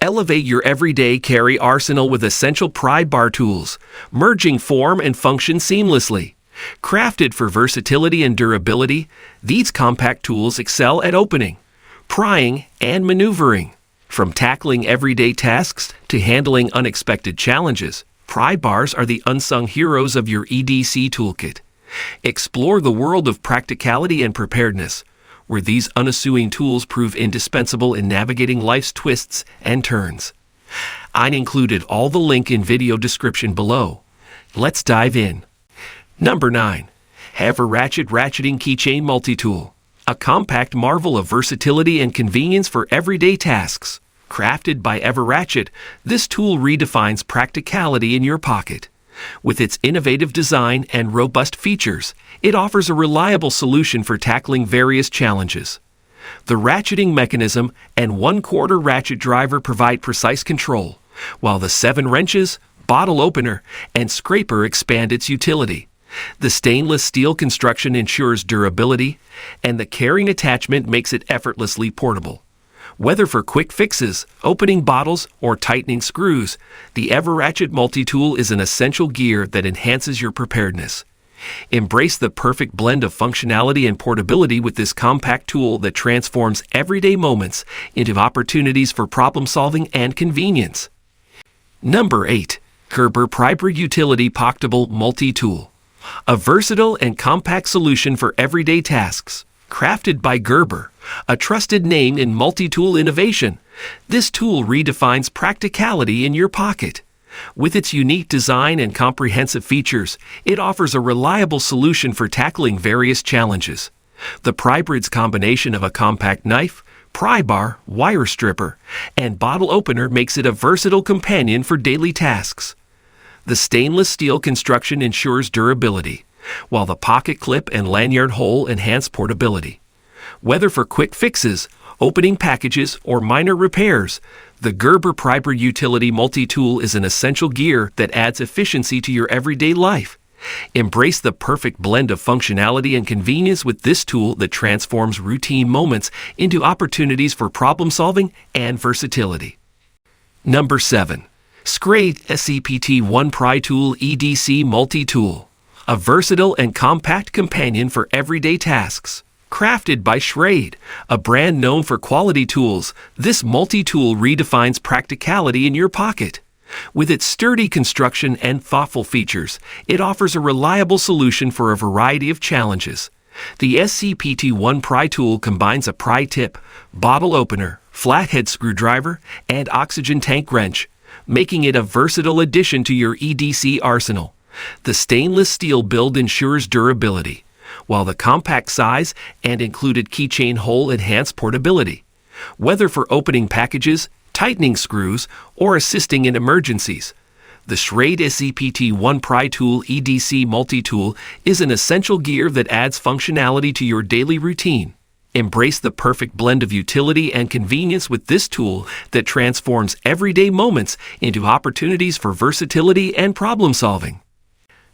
Elevate your everyday carry arsenal with essential pry bar tools, merging form and function seamlessly. Crafted for versatility and durability, these compact tools excel at opening, prying, and maneuvering. From tackling everyday tasks to handling unexpected challenges, pry bars are the unsung heroes of your EDC toolkit. Explore the world of practicality and preparedness, where these unassuming tools prove indispensable in navigating life's twists and turns. I included all the link in video description below. Let's dive in. Number 9. EverRatchet Ratcheting Keychain Multitool. A compact marvel of versatility and convenience for everyday tasks. Crafted by EverRatchet, this tool redefines practicality in your pocket. With its innovative design and robust features, it offers a reliable solution for tackling various challenges. The ratcheting mechanism and 1/4 ratchet driver provide precise control, while the 7 wrenches, bottle opener, and scraper expand its utility. The stainless steel construction ensures durability, and the carrying attachment makes it effortlessly portable. Whether for quick fixes, opening bottles, or tightening screws, the EverRatchet Multitool is an essential gear that enhances your preparedness. Embrace the perfect blend of functionality and portability with this compact tool that transforms everyday moments into opportunities for problem-solving and convenience. Number 8. Gerber Prybrid Utility Pocketable Multi-Tool. A versatile and compact solution for everyday tasks. Crafted by Gerber, a trusted name in multi-tool innovation, this tool redefines practicality in your pocket. With its unique design and comprehensive features, it offers a reliable solution for tackling various challenges. The Prybrid's combination of a compact knife, pry bar, wire stripper, and bottle opener makes it a versatile companion for daily tasks. The stainless steel construction ensures durability, while the pocket clip and lanyard hole enhance portability. Whether for quick fixes, opening packages, or minor repairs, the Gerber Prybrid Utility Multi-Tool is an essential gear that adds efficiency to your everyday life. Embrace the perfect blend of functionality and convenience with this tool that transforms routine moments into opportunities for problem-solving and versatility. Number 7. Schrade SCPT-1 Pry Tool EDC Multi-Tool. A versatile and compact companion for everyday tasks. Crafted by Schrade, a brand known for quality tools, this multi-tool redefines practicality in your pocket. With its sturdy construction and thoughtful features, it offers a reliable solution for a variety of challenges. The SCPT-1 Pry Tool combines a pry tip, bottle opener, flathead screwdriver, and oxygen tank wrench, making it a versatile addition to your EDC arsenal. The stainless steel build ensures durability, while the compact size and included keychain hole enhance portability. Whether for opening packages, tightening screws, or assisting in emergencies, the Schrade SCPT-1 Pry Tool EDC Multi-Tool is an essential gear that adds functionality to your daily routine. Embrace the perfect blend of utility and convenience with this tool that transforms everyday moments into opportunities for versatility and problem-solving.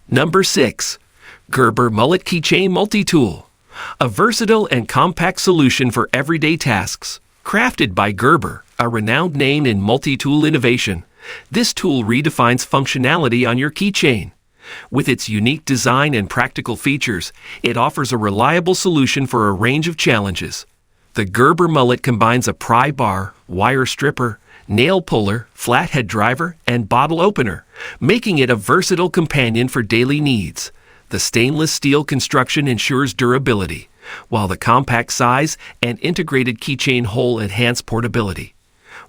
Number 6. Gerber Mullet Keychain Multi-Tool. A versatile and compact solution for everyday tasks. Crafted by Gerber, a renowned name in multi-tool innovation, this tool redefines functionality on your keychain. With its unique design and practical features, it offers a reliable solution for a range of challenges. The Gerber Mullet combines a pry bar, wire stripper, nail puller, flathead driver, and bottle opener, making it a versatile companion for daily needs. The stainless steel construction ensures durability, while the compact size and integrated keychain hole enhance portability.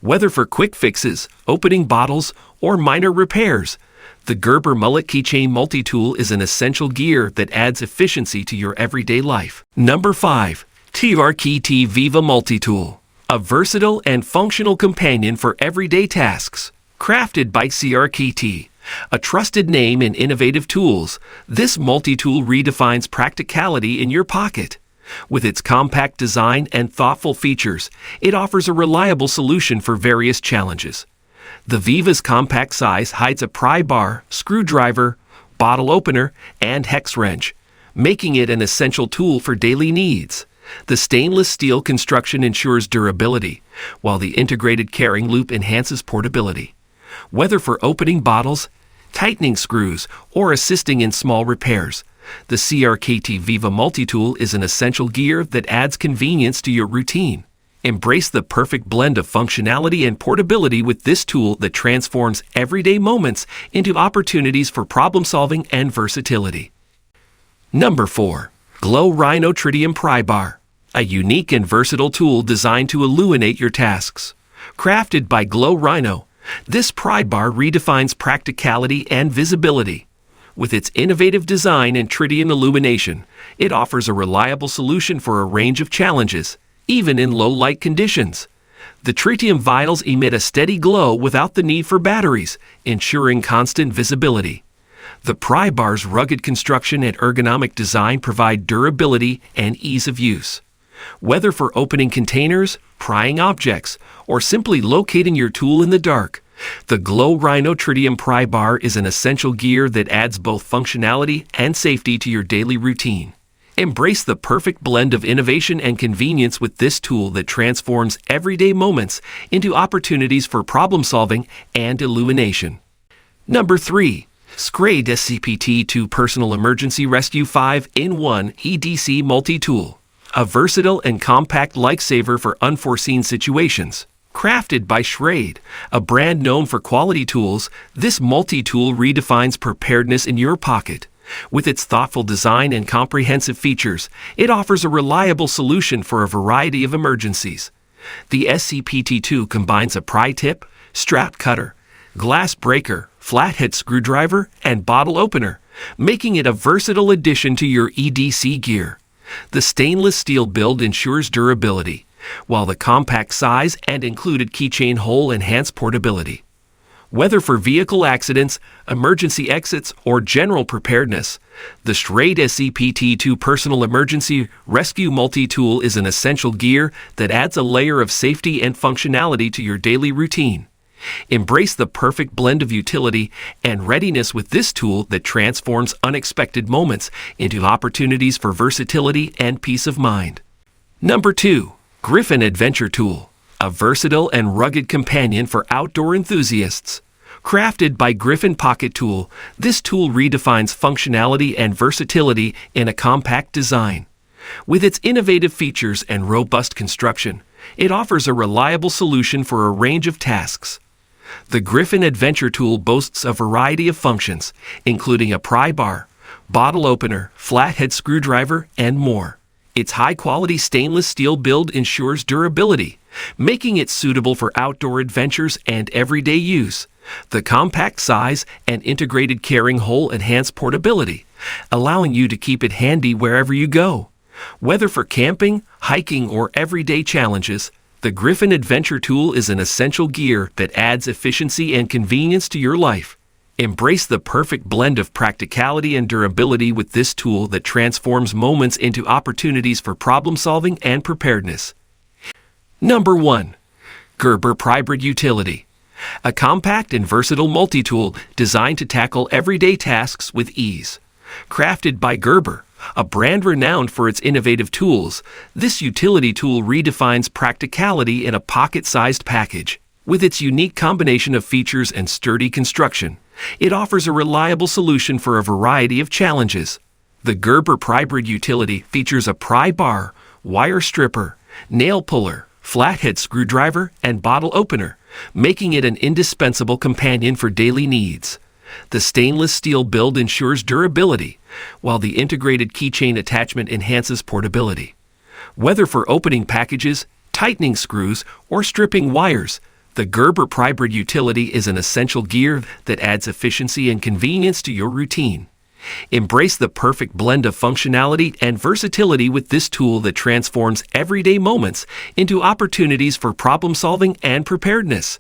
Whether for quick fixes, opening bottles, or minor repairs, the Gerber Mullet Keychain Multi-Tool is an essential gear that adds efficiency to your everyday life. Number 5. CRKT Viva Multi-Tool. A versatile and functional companion for everyday tasks. Crafted by CRKT, a trusted name in innovative tools, this multi-tool redefines practicality in your pocket. With its compact design and thoughtful features, it offers a reliable solution for various challenges. The Viva's compact size hides a pry bar, screwdriver, bottle opener, and hex wrench, making it an essential tool for daily needs. The stainless steel construction ensures durability, while the integrated carrying loop enhances portability. Whether for opening bottles, tightening screws, or assisting in small repairs, the CRKT Viva Multitool is an essential gear that adds convenience to your routine. Embrace the perfect blend of functionality and portability with this tool that transforms everyday moments into opportunities for problem-solving and versatility. Number 4. Glow Rhino Tritium Pry Bar, a unique and versatile tool designed to illuminate your tasks. Crafted by Glow Rhino, this pry bar redefines practicality and visibility. With its innovative design and tritium illumination, it offers a reliable solution for a range of challenges, even in low-light conditions. The tritium vials emit a steady glow without the need for batteries, ensuring constant visibility. The pry bar's rugged construction and ergonomic design provide durability and ease of use. Whether for opening containers, prying objects, or simply locating your tool in the dark, the Glow Rhino Tritium Pry Bar is an essential gear that adds both functionality and safety to your daily routine. Embrace the perfect blend of innovation and convenience with this tool that transforms everyday moments into opportunities for problem-solving and illumination. Number 3. Schrade SCPT-2 Personal Emergency Rescue 5-in-1 EDC Multitool, a versatile and compact lifesaver for unforeseen situations. Crafted by Schrade, a brand known for quality tools, this multi-tool redefines preparedness in your pocket. With its thoughtful design and comprehensive features, it offers a reliable solution for a variety of emergencies. The SCPT-2 combines a pry tip, strap cutter, glass breaker, flathead screwdriver, and bottle opener, making it a versatile addition to your EDC gear. The stainless steel build ensures durability, while the compact size and included keychain hole enhance portability. Whether for vehicle accidents, emergency exits, or general preparedness, the Schrade SCPT-2 Personal Emergency Rescue Multi-Tool is an essential gear that adds a layer of safety and functionality to your daily routine. Embrace the perfect blend of utility and readiness with this tool that transforms unexpected moments into opportunities for versatility and peace of mind. Number 2. Griffin Adventure Tool, a versatile and rugged companion for outdoor enthusiasts. Crafted by Griffin Pocket Tool, this tool redefines functionality and versatility in a compact design. With its innovative features and robust construction, it offers a reliable solution for a range of tasks. The Griffin Adventure Tool boasts a variety of functions, including a pry bar, bottle opener, flathead screwdriver, and more. Its high-quality stainless steel build ensures durability, making it suitable for outdoor adventures and everyday use. The compact size and integrated carrying hole enhance portability, allowing you to keep it handy wherever you go. Whether for camping, hiking, or everyday challenges, the Griffin Adventure Tool is an essential gear that adds efficiency and convenience to your life. Embrace the perfect blend of practicality and durability with this tool that transforms moments into opportunities for problem-solving and preparedness. Number 1. Gerber Prybrid Utility, a compact and versatile multi-tool designed to tackle everyday tasks with ease. Crafted by Gerber, a brand renowned for its innovative tools, this utility tool redefines practicality in a pocket-sized package. With its unique combination of features and sturdy construction, it offers a reliable solution for a variety of challenges. The Gerber Prybrid utility features a pry bar, wire stripper, nail puller, flathead screwdriver, and bottle opener, making it an indispensable companion for daily needs. The stainless steel build ensures durability, while the integrated keychain attachment enhances portability. Whether for opening packages, tightening screws, or stripping wires, the Gerber Prybrid utility is an essential gear that adds efficiency and convenience to your routine. Embrace the perfect blend of functionality and versatility with this tool that transforms everyday moments into opportunities for problem-solving and preparedness.